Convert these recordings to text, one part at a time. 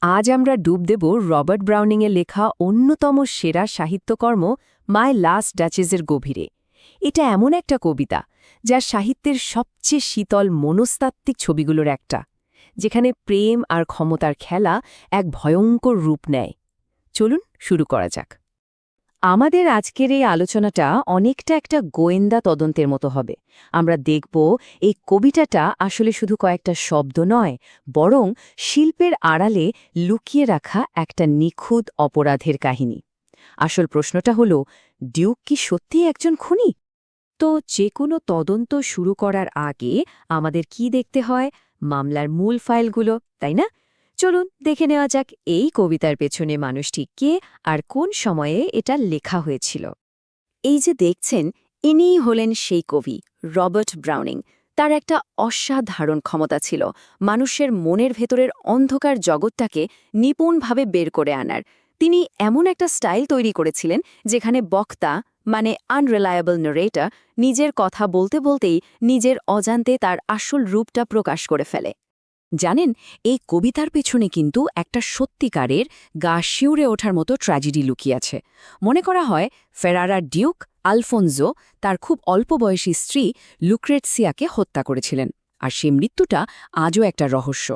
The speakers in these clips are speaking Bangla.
আজ আমরা ডুব দেব রবার্ট ব্রাউনিংয়ের লেখা অন্যতম সেরা সাহিত্যকর্ম মাই লাস্ট ডাচেসের গভীরে। এটা এমন একটা কবিতা যা সাহিত্যের সবচেয়ে শীতল মনস্তাত্ত্বিক ছবিগুলোর একটা, যেখানে প্রেম আর ক্ষমতার খেলা এক ভয়ঙ্কর রূপ নেয়। চলুন শুরু করা যাক। আমাদের আজকের এই আলোচনাটা অনেকটা একটা গোয়েন্দা তদন্তের মতো হবে। আমরা দেখব এই কবিতাটা আসলে শুধু কয়েকটা শব্দ নয়, বরং শিল্পের আড়ালে লুকিয়ে রাখা একটা নিখুঁত অপরাধের কাহিনী। আসল প্রশ্নটা হলো, ডিউক কি সত্যিই একজন খুনি? তো যে কোনো তদন্ত শুরু করার আগে আমাদের কি দেখতে হয়? মামলার মূল ফাইলগুলো, তাই না? চলুন দেখে নেওয়া যাক এই কবিতার পেছনে মানুষটি কে আর কোন সময়ে এটা লেখা হয়েছিল। এই যে দেখছেন, ইনিই হলেন সেই কবি রবার্ট ব্রাউনিং। তার একটা অসাধারণ ক্ষমতা ছিল মানুষের মনের ভেতরের অন্ধকার জগৎটাকে নিপুণভাবে বের করে আনার। তিনি এমন একটা স্টাইল তৈরি করেছিলেন যেখানে বক্তা, মানে আনরিলায়েবল নারেটর, নিজের কথা বলতে বলতেই নিজের অজান্তে তার আসল রূপটা প্রকাশ করে ফেলে। জানেন, এই কবিতার পেছনে কিন্তু একটা সত্যিকারের গা শিউরে ওঠার মতো ট্র্যাজেডি লুকিয়ে আছে। মনে করা হয় ফেরারার ডিউক আলফোনজো তার খুব অল্প বয়সী স্ত্রী লুক্রেটসিয়াকে হত্যা করেছিলেন, আর সে মৃত্যুটা আজও একটা রহস্য।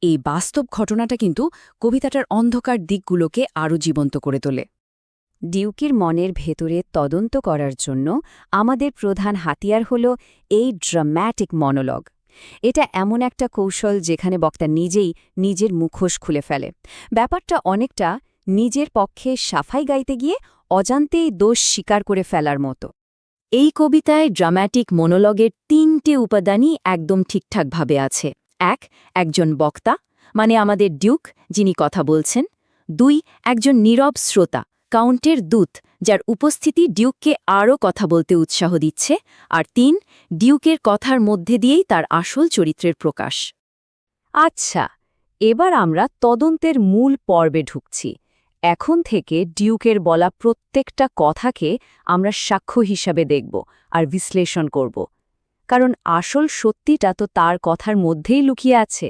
এই বাস্তব ঘটনাটা কিন্তু কবিতাটার অন্ধকার দিকগুলোকে আরও জীবন্ত করে তোলে। ডিউকের মনের ভেতরে তদন্ত করার জন্য আমাদের প্রধান হাতিয়ার হল এই ড্রাম্যাটিক মনোলগ। এটা এমন একটা কৌশল যেখানে বক্তা নিজেই নিজের মুখোশ খুলে ফেলে। ব্যাপারটা অনেকটা নিজের পক্ষে সাফাই গাইতে গিয়ে অজান্তেই দোষ স্বীকার করে ফেলার মতো। এই কবিতায় ড্রাম্যাটিক মনোলগের ৩টে উপাদানই একদম ঠিকঠাকভাবে আছে। একজন বক্তা, মানে আমাদের ডিউক, যিনি কথা বলছেন। ২ একজন নীরব শ্রোতা, কাউন্টের দূত, যার উপস্থিতি ডিউককে আরও কথা বলতে উৎসাহ দিচ্ছে। আর ৩ ডিউকের কথার মধ্যে দিয়েই তার আসল চরিত্রের প্রকাশ। আচ্ছা, এবার আমরা তদন্তের মূল পর্বে ঢুকছি। এখন থেকে ডিউকের বলা প্রত্যেকটা কথাকে আমরা সাক্ষ্য হিসাবে দেখব আর বিশ্লেষণ করব, কারণ আসল সত্যিটা তো তার কথার মধ্যেই লুকিয়ে আছে।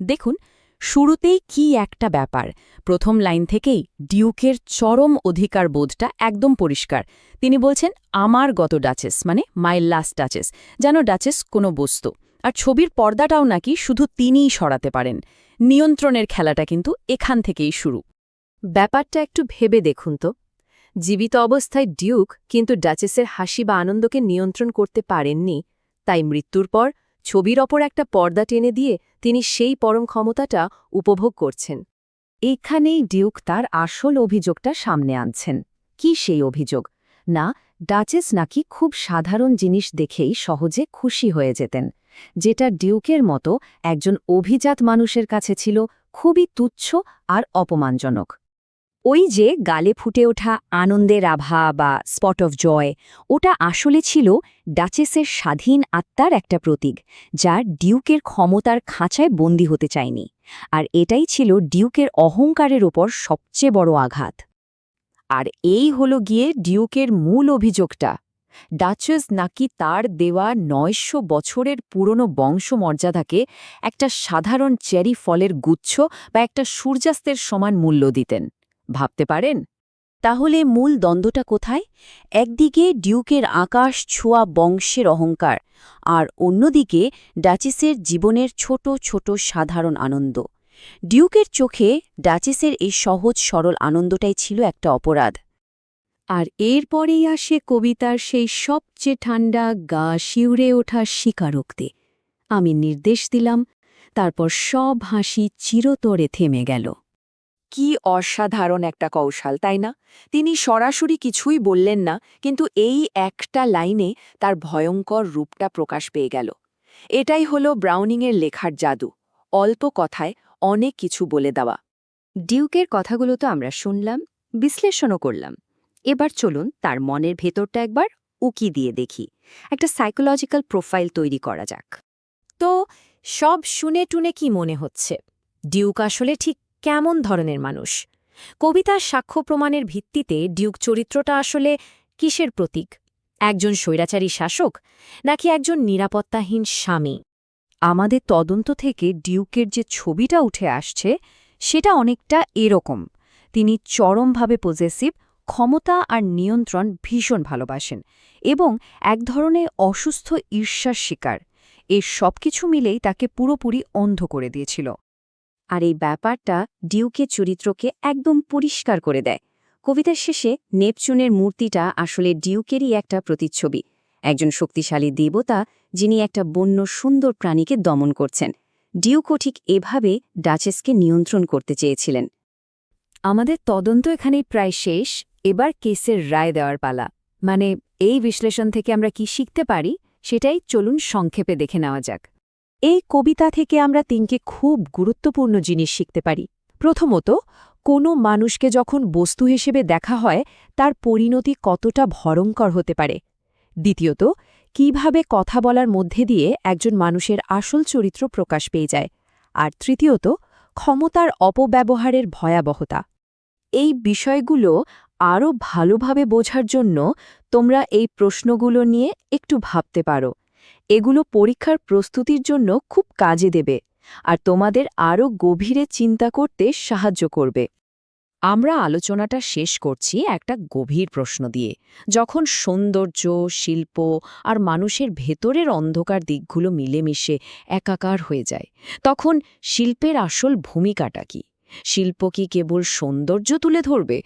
দেখুন, শুরুতেই কি একটা ব্যাপার। প্রথম লাইন থেকেই ডিউকের চরম অধিকার বোধটা একদম পরিষ্কার। তিনি বলছেন, আমার গত ডাচেস, মানে মাই লাস্ট ডাচেস, যেন ডাচেস কোনো বস্তু। আর ছবির পর্দাটাও নাকি শুধু তিনিই সরাতে পারেন। নিয়ন্ত্রণের খেলাটা কিন্তু এখান থেকেই শুরু। ব্যাপারটা একটু ভেবে দেখুন তো। জীবিত অবস্থায় ডিউক কিন্তু ডাচেসের হাসি বা আনন্দকে নিয়ন্ত্রণ করতে পারেননি, তাই মৃত্যুর পর ছবির ওপর একটা পর্দা টেনে দিয়ে তিনি সেই পরম ক্ষমতাটা উপভোগ করছেন। এইখানেই ডিউক তার আসল অভিযোগটা সামনে আনছেন। কি সেই অভিযোগ? না, ডাচেস নাকি খুব সাধারণ জিনিস দেখেই সহজে খুশি হয়ে যেতেন, যেটা ডিউকের মতো একজন অভিজাত মানুষের কাছে ছিল খুবই তুচ্ছ আর অপমানজনক। ওই যে গালে ফুটে ওঠা আনন্দের আভা বা স্পট অফ জয়, ওটা আসলে ছিল ডাচেসের স্বাধীন আত্মার একটা প্রতীক, যা ডিউকের ক্ষমতার খাঁচায় বন্দী হতে চায়নি। আর এটাই ছিল ডিউকের অহংকারের ওপর সবচেয়ে বড় আঘাত। আর এই হলো গিয়ে ডিউকের মূল অভিযোগটা। ডাচেস নাকি তার দেওয়া ৯০০ বছরের পুরনো বংশমর্যাদাকে একটা সাধারণ চেরি ফলের গুচ্ছ বা একটা সূর্যাস্তের সমান মূল্য দিতেন। ভাবতে পারেন? তাহলে মূল দ্বন্দ্বটা কোথায়? একদিকে ডিউকের আকাশ ছোঁয়া বংশের অহংকার, আর অন্যদিকে ডাচেসের জীবনের ছোট ছোট সাধারণ আনন্দ। ডিউকের চোখে ডাচেসের এই সহজ সরল আনন্দটাই ছিল একটা অপরাধ। আর এরপরেই আসে কবিতার সেই সবচেয়ে ঠান্ডা গা শিউরে ওঠা স্বীকারোক্তি। আমি নির্দেশ দিলাম, তারপর সব হাসি চিরতরে থেমে গেল। কি অসাধারণ একটা কৌশল, তাই না? তিনি সরাসরি কিছুই বললেন না, কিন্তু এই একটা লাইনে তার ভয়ঙ্কর রূপটা প্রকাশ পেয়ে গেল। এটাই হলো ব্রাউনিংয়ের লেখার জাদু, অল্প কথায় অনেক কিছু বলে দেওয়া। ডিউকের কথাগুলো তো আমরা শুনলাম, বিশ্লেষণও করলাম। এবার চলুন তার মনের ভেতরটা একবার উকি দিয়ে দেখি, একটা সাইকোলজিক্যাল প্রোফাইল তৈরি করা যাক। তো সব শুনে টুনে কি মনে হচ্ছে? ডিউক আসলে ঠিক কেমন ধরনের মানুষ? কবিতার সাক্ষ্য প্রমাণের ভিত্তিতে ডিউক চরিত্রটা আসলে কিসের প্রতীক? একজন স্বৈরাচারী শাসক, নাকি একজন নিরাপত্তাহীন স্বামী? আমাদের তদন্ত থেকে ডিউকের যে ছবিটা উঠে আসছে, সেটা অনেকটা এরকম। তিনি চরমভাবে পজেসিভ, ক্ষমতা আর নিয়ন্ত্রণ ভীষণ ভালোবাসেন এবং এক ধরনের অসুস্থ ঈর্ষার শিকার। এই সবকিছু মিলেই তাকে পুরোপুরি অন্ধ করে দিয়েছিল। আর এই ব্যাপারটা ডিউকের চরিত্রকে একদম পরিষ্কার করে দেয়। কবিতার শেষে নেপচুনের মূর্তিটা আসলে ডিউকেরই একটা প্রতিচ্ছবি, একজন শক্তিশালী দেবতা যিনি একটা বন্য সুন্দর প্রাণীকে দমন করছেন। ডিউকও ঠিক এভাবে ডাচেসকে নিয়ন্ত্রণ করতে চেয়েছিলেন। আমাদের তদন্ত এখানেই প্রায় শেষ। এবার কেসের রায় দেওয়ার পালা। মানে এই বিশ্লেষণ থেকে আমরা কি শিখতে পারি সেটাই চলুন সংক্ষেপে দেখে নেওয়া যাক। এই কবিতা থেকে আমরা তিনকে খুব গুরুত্বপূর্ণ জিনিস শিখতে পারি। প্রথমত, কোনো মানুষকে যখন বস্তু হিসেবে দেখা হয় তার পরিণতি কতটা ভয়ঙ্কর হতে পারে। দ্বিতীয়ত, কিভাবে কথা বলার মধ্যে দিয়ে একজন মানুষের আসল চরিত্র প্রকাশ পেয়ে যায়। আর তৃতীয়ত, ক্ষমতার অপব্যবহারের ভয়াবহতা। এই বিষয়গুলো আরও ভালোভাবে বোঝার জন্য তোমরা এই প্রশ্নগুলো নিয়ে একটু ভাবতে পারো। এগুলো পরীক্ষার প্রস্তুতির জন্য খুব কাজে দেবে আর তোমাদের আরও গভীরে চিন্তা করতে সাহায্য করবে। আমরা আলোচনাটা শেষ করছি একটা গভীর প্রশ্ন দিয়ে। যখন সৌন্দর্য, শিল্প আর মানুষের ভেতরের অন্ধকার দিকগুলো মিলেমিশে একাকার হয়ে যায়, তখন শিল্পের আসল ভূমিকাটা কি? শিল্প কি কেবল সৌন্দর্য তুলে ধরবে,